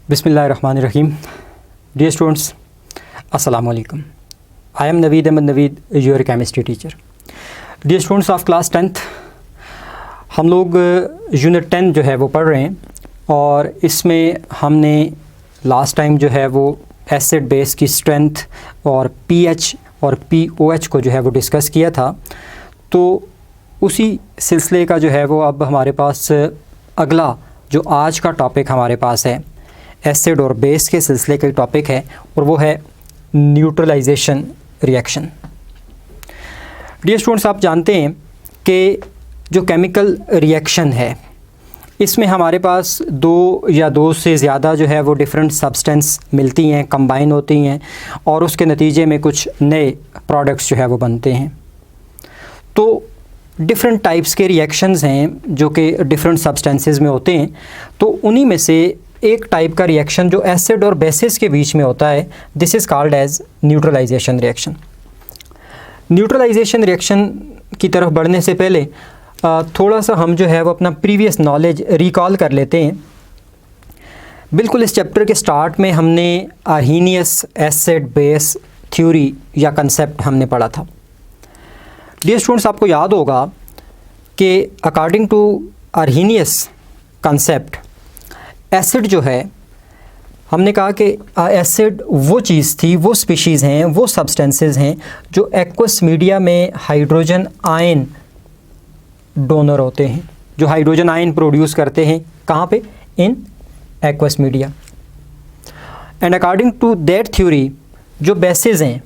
Bismillahirrahmanirrahim. Dear students, Assalamu alaikum. I am Naveed Ahmed Naveed, your chemistry teacher. Dear students of class 10th, हम लोग unit 10 जो है वो पढ़ रहे हैं और इसमें हमने लास्ट टाइम जो है वो एसिड बेस की स्ट्रेंथ और पीएच और पीओएच को जो है वो डिस्कस किया था। तो उसी सिलसिले का जो है वो अब हमारे पास अगला जो आज का टॉपिक हमारे पास है एसिड और बेस के सिलसिले का टॉपिक है और वो है न्यूट्रलाइजेशन रिएक्शन। डियर स्टूडेंट्स, आप जानते हैं कि जो केमिकल रिएक्शन है इसमें हमारे पास दो या दो से ज़्यादा जो है वो डिफरेंट सब्सटेंस मिलती हैं, कंबाइन होती हैं और उसके नतीजे में कुछ नए प्रोडक्ट्स जो है वो बनते हैं। तो डिफरेंट टाइप्स के रिएक्शंस हैं जो कि डिफरेंट सब्सटेंसेस में होते हैं। तो उन्हीं में से एक टाइप का रिएक्शन जो एसिड और बेसिस के बीच में होता है, this is called as neutralisation reaction. Neutralization reaction की तरफ बढ़ने से पहले थोड़ा सा हम जो है वो अपना प्रीवियस नॉलेज रिकॉल कर लेते हैं। बिल्कुल इस चैप्टर के स्टार्ट में हमने आर्हीनियस एसिड बेस थ्योरी या कंसेप्ट हमने पढ़ा था। डियर स्टूडेंट्स, आपको याद होगा कि according to Arrhenius concept acid जो है, हमने कहा कि एसिड वो चीज़ थी, वो स्पीशीज़ हैं, वो सब्सटेंसेस हैं जो एक्वस मीडिया में हाइड्रोजन आयन डोनर होते हैं, जो हाइड्रोजन आयन प्रोड्यूस करते हैं। कहाँ पे? In aqueous media. And according to that theory जो बेसिस हैं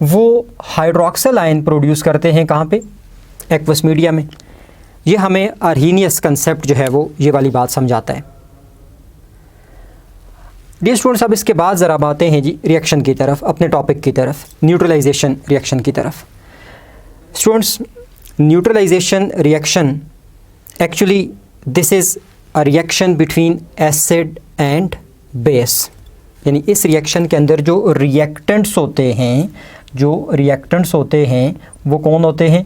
वो हाइड्रोक्सिल आयन प्रोड्यूस करते हैं। कहाँ पे? एक्वस मीडिया में। ये हमें आर्हीनियस कंसेप्ट जो है वो ये वाली बात समझाता है। डियर स्टूडेंट्स, अब इसके बाद ज़रा आते हैं जी रिएक्शन की तरफ, अपने टॉपिक की तरफ, न्यूट्रलाइजेशन रिएक्शन की तरफ। Students, neutralization reaction actually this is a reaction between acid and base. यानी इस रिएक्शन के अंदर जो रिएक्टेंट्स होते हैं वो कौन होते हैं?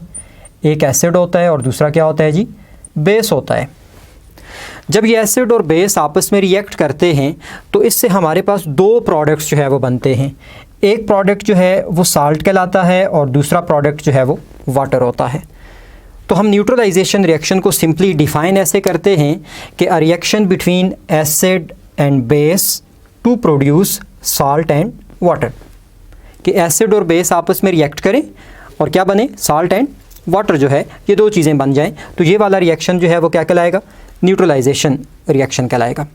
एक एसिड होता है और दूसरा क्या होता है जी? बेस होता है। जब ये एसिड और बेस आपस में रिएक्ट करते हैं तो इससे हमारे पास दो प्रोडक्ट्स जो है वो बनते हैं। एक प्रोडक्ट जो है वो साल्ट कहलाता है और दूसरा प्रोडक्ट जो है वो वाटर होता है। तो हम न्यूट्रलाइजेशन रिएक्शन को सिंपली डिफ़ाइन ऐसे करते हैं कि a reaction between acid and base to produce salt and water, कि एसिड और बेस आपस में रिएक्ट करें और क्या बने? साल्ट एंड वाटर जो है ये दो चीज़ें बन जाएं। तो ये वाला रिएक्शन जो है वो क्या कहलाएगा? न्यूट्रलाइजेशन रिएक्शन कहलाएगा।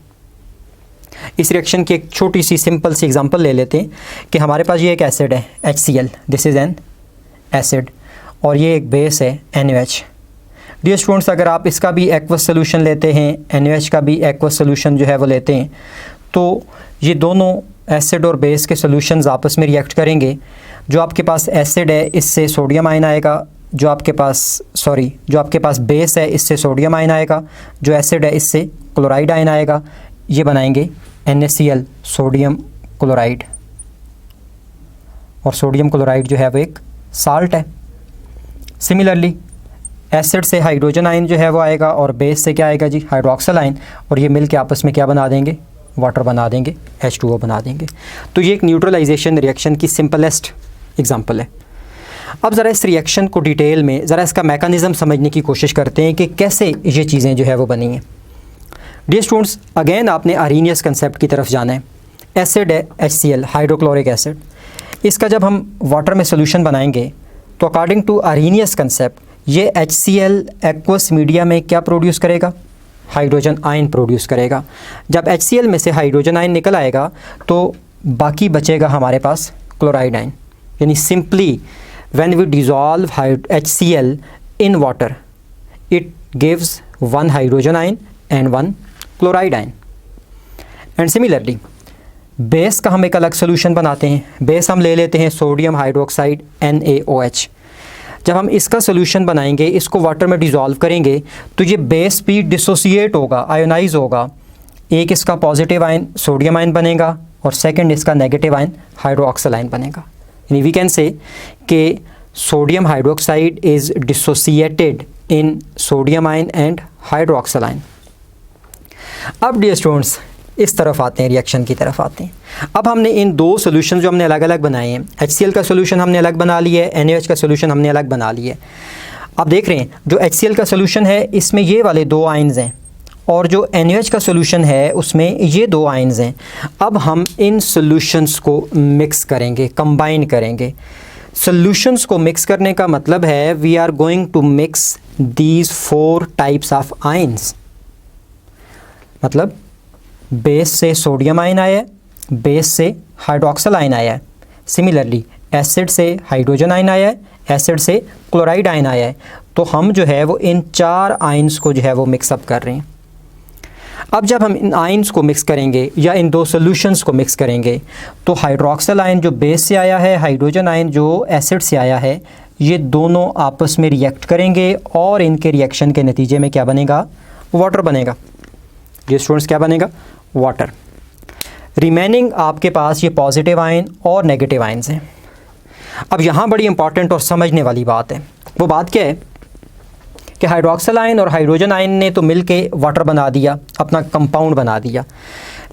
इस रिएक्शन की एक छोटी सी सिंपल सी एग्जांपल ले लेते हैं कि हमारे पास ये एक एसिड है HCl, this is an acid, और ये एक बेस है NaOH। डियर स्टूडेंट्स, अगर आप इसका भी एक्वस सोल्यूशन लेते हैं, NaOH का भी एक्वस सोल्यूशन जो है वो लेते हैं, तो ये दोनों एसिड और बेस के सॉल्यूशंस आपस में रिएक्ट करेंगे। जो आपके पास एसिड है इससे सोडियम आयन आएगा, जो आपके पास बेस है इससे सोडियम आयन आएगा, जो एसिड है इससे क्लोराइड आयन आएगा। ये बनाएंगे NaCl, सोडियम क्लोराइड, और सोडियम क्लोराइड जो है वो एक साल्ट है। सिमिलरली एसिड से हाइड्रोजन आयन जो है वो आएगा और बेस से क्या आएगा जी? हाइड्रोक्सिल आयन, और ये मिल के आपस में क्या बना देंगे? वाटर बना देंगे, H2O बना देंगे। तो ये एक न्यूट्रलाइजेशन रिएक्शन की सिंपलेस्ट एग्जांपल है। अब ज़रा इस रिएक्शन को डिटेल में ज़रा इसका मैकेनिज़्म समझने की कोशिश करते हैं कि कैसे ये चीज़ें जो है वो बनी हैं। डियर स्टूडेंट्स, अगेन आपने आर्हीनियस कंसेप्ट की तरफ जाना है। एसिड है HCl, हाइड्रोक्लोरिक एसिड। इसका जब हम वाटर में सोल्यूशन बनाएंगे तो अकॉर्डिंग टू आर्हीनियस कंसेप्ट ये HCl एक्वस मीडिया में क्या प्रोड्यूस करेगा? हाइड्रोजन आयन प्रोड्यूस करेगा। जब HCl में से हाइड्रोजन आयन निकल आएगा तो बाकी बचेगा हमारे पास क्लोराइड आयन। यानी simply when we dissolve HCl in water it gives one hydrogen ion and one chloride ion. And similarly base का हम एक अलग सोल्यूशन बनाते हैं। बेस हम ले लेते हैं सोडियम हाइड्रोक्साइड NaOH। जब हम इसका सोल्यूशन बनाएंगे, इसको वाटर में डिज़ोल्व करेंगे तो ये बेस भी डिसोसिएट होगा, आयोनाइज होगा। एक इसका पॉजिटिव आयन सोडियम आयन बनेगा और सेकंड इसका नेगेटिव आयन हाइड्रोक्सिल आयन बनेगा। यानी वी कैन से कि sodium hydroxide is dissociated in sodium ion and hydroxyl ion. अब डियर स्टूडेंट्स, इस तरफ आते हैं, रिएक्शन की तरफ आते हैं। अब हमने इन दो सोल्यूशन जो हमने अलग अलग बनाए हैं, HCl का सोल्यूशन हमने अलग बना लिया है, NaOH का सोल्यूशन हमने अलग बना लिया है। अब देख रहे हैं जो HCl का सोल्यूशन है इसमें ये वाले दो आयन्स हैं और जो NaOH का सोल्यूशन है उसमें ये दो आयन्स हैं। अब हम इन सोल्यूशंस को मिक्स करेंगे, कंबाइन करेंगे। सोल्यूशंस को मिक्स करने का मतलब है we are going to mix these 4 types of ions. मतलब बेस से सोडियम आयन आया है, बेस से हाइड्रोक्सल आयन आया है, सिमिलरली एसिड से हाइड्रोजन आयन आया है, एसिड से क्लोराइड आयन आया है। तो हम जो है वो इन 4 आयन्स को जो है वो मिक्सअप कर रहे हैं। अब जब हम इन आयन्स को मिक्स करेंगे या इन दो सोल्यूशंस को मिक्स करेंगे तो हाइड्रोक्सल आयन जो बेस से आया है, हाइड्रोजन आयन जो एसिड से आया है, ये दोनों आपस में रिएक्ट करेंगे और इनके रिएक्शन के नतीजे में क्या बनेगा? वाटर बनेगा। ये स्टूडेंट्स क्या बनेगा? वाटर। रिमेनिंग आपके पास ये पॉजिटिव आयन और नेगेटिव आयन्स हैं। अब यहाँ बड़ी इंपॉर्टेंट और समझने वाली बात है। वो बात क्या है कि हाइड्रोक्सल आयन और हाइड्रोजन आयन ने तो मिलके वाटर बना दिया, अपना कंपाउंड बना दिया,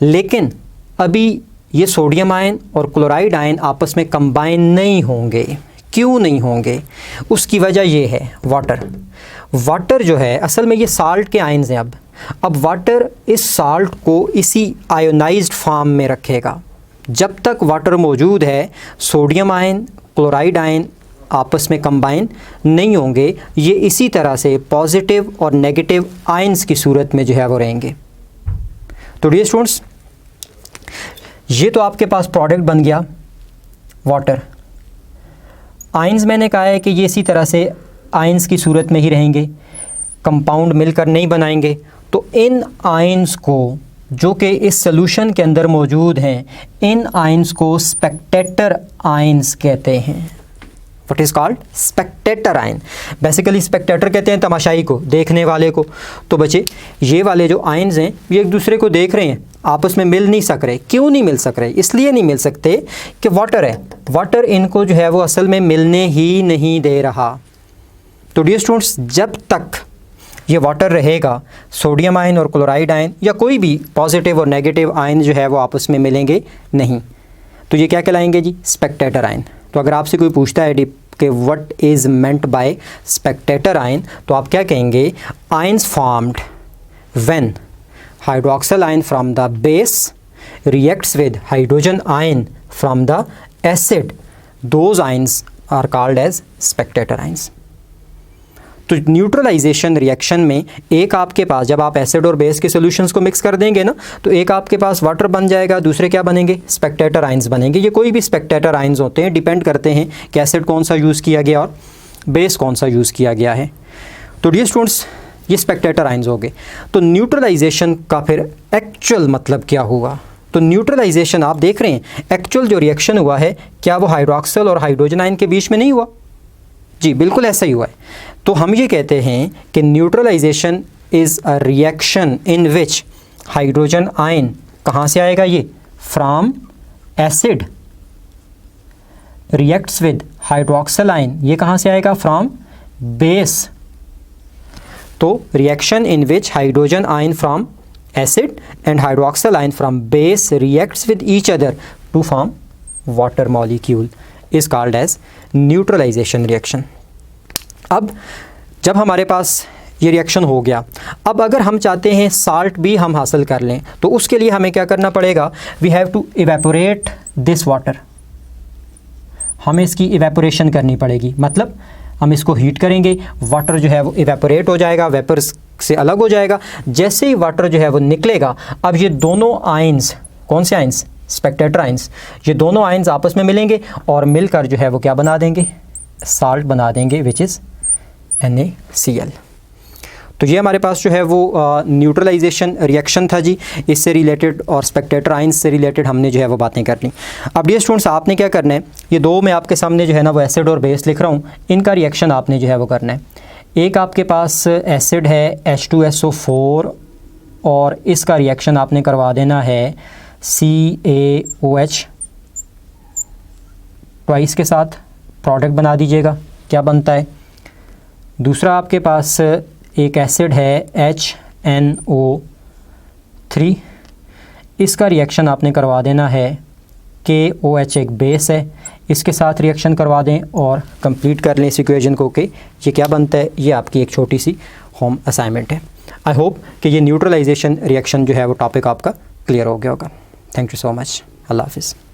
लेकिन अभी ये सोडियम आयन और क्लोराइड आयन आपस में कंबाइन नहीं होंगे। क्यों नहीं होंगे? उसकी वजह ये है वाटर। वाटर जो है असल में ये साल्ट के आयन्स हैं। अब वाटर इस साल्ट को इसी आयोनाइज्ड फॉर्म में रखेगा। जब तक वाटर मौजूद है सोडियम आयन, क्लोराइड आयन आपस में कंबाइन नहीं होंगे, ये इसी तरह से पॉजिटिव और नेगेटिव आयन्स की सूरत में जो है वो रहेंगे। तो डियर स्टूडेंट्स, ये तो आपके पास प्रोडक्ट बन गया वाटर। आयन्स मैंने कहा है कि ये इसी तरह से आयन्स की सूरत में ही रहेंगे, कंपाउंड मिलकर नहीं बनाएंगे। तो इन आयन्स को जो कि इस सॉल्यूशन के अंदर मौजूद हैं, इन आयन्स को स्पेक्टेटर आयन्स कहते हैं। What is called? Spectator ion. Basically Spectator कहते हैं तमाशाई को, देखने वाले को। तो बच्चे ये वाले जो आयन्स हैं ये एक दूसरे को देख रहे हैं, आपस में मिल नहीं सक रहे। क्यों नहीं मिल सक रहे? इसलिए नहीं मिल सकते कि वाटर है, वाटर इनको जो है वो असल में मिलने ही नहीं दे रहा। तो डियर स्टूडेंट्स, जब तक ये वाटर रहेगा, सोडियम आयन और क्लोराइड आयन या कोई भी पॉजिटिव और नेगेटिव आयन जो है वो आपस में मिलेंगे नहीं। तो ये क्या कहलाएंगे जी? Spectator ion. तो अगर आपसे कोई पूछता है कि what is meant by spectator ion, तो आप क्या कहेंगे? Ions formed when hydroxyl ion from the base reacts with hydrogen ion from the acid, those ions are called as spectator ions. तो न्यूट्रलाइजेशन रिएक्शन में एक आपके पास, जब आप एसिड और बेस के सॉल्यूशंस को मिक्स कर देंगे ना, तो एक आपके पास वाटर बन जाएगा, दूसरे क्या बनेंगे? स्पेक्टेटर आयन्स बनेंगे। ये कोई भी स्पेक्टेटर आयन्स होते हैं, डिपेंड करते हैं कि एसिड कौन सा यूज़ किया गया और बेस कौन सा यूज़ किया गया है। तो डियर स्टूडेंट्स, ये स्पेक्टेटर आयन्स हो गए। तो न्यूट्रलाइजेशन का फिर एक्चुअल मतलब क्या हुआ? तो न्यूट्रलाइजेशन आप देख रहे हैं, एक्चुअल जो रिएक्शन हुआ है, क्या वो हाइड्रोक्सल और हाइड्रोजन आयन के बीच में नहीं हुआ? जी बिल्कुल ऐसा ही हुआ है। तो हम ये कहते हैं कि neutralisation is a reaction in which hydrogen ion कहाँ से आएगा? ये from acid reacts with hydroxyl ion, ये कहाँ से आएगा? From base. तो reaction in which hydrogen ion from acid and hydroxyl ion from base reacts with each other to form water molecule is called as neutralisation reaction. अब जब हमारे पास ये reaction हो गया, अब अगर हम चाहते हैं साल्ट भी हम हासिल कर लें, तो उसके लिए हमें क्या करना पड़ेगा? We have to evaporate this water. हमें इसकी इवेपोरेशन करनी पड़ेगी, मतलब हम इसको हीट करेंगे, वाटर जो है वो इवेपोरेट हो जाएगा, वेपर्स से अलग हो जाएगा। जैसे ही वाटर जो है वो निकलेगा, अब ये दोनों आयन्स, कौन से आयन्स? स्पेक्टेटर आयन्स, ये दोनों आयन्स आपस में मिलेंगे और मिलकर जो है वो क्या बना देंगे? साल्ट बना देंगे, विच इज़ NaCl। तो ये हमारे पास जो है वो न्यूट्रलाइजेशन रिएक्शन था जी। इससे रिलेटेड और स्पेक्टेटर आयन्स से रिलेटेड हमने जो है वो बातें कर ली। अब डियर स्टूडेंट्स, आपने क्या करना है? ये दो मैं आपके सामने जो है ना वो एसिड और बेस लिख रहा हूँ, इनका रिएक्शन आपने जो है वो करना है। एक आपके पास एसिड है H2SO4 और इसका रिएक्शन आपने करवा देना है CaOH ट्वाइस के साथ, प्रोडक्ट बना दीजिएगा, क्या बनता है? दूसरा आपके पास एक एसिड है HNO3, इसका रिएक्शन आपने करवा देना है KOH एक बेस है, इसके साथ रिएक्शन करवा दें और कंप्लीट कर लें इस इक्वेशन को कि ये क्या बनता है। ये आपकी एक छोटी सी होम असाइनमेंट है। आई होप कि ये न्यूट्रलाइजेशन रिएक्शन जो है वो टॉपिक आपका क्लियर हो गया होगा। Thank you so much. अल्लाह हाफिज़।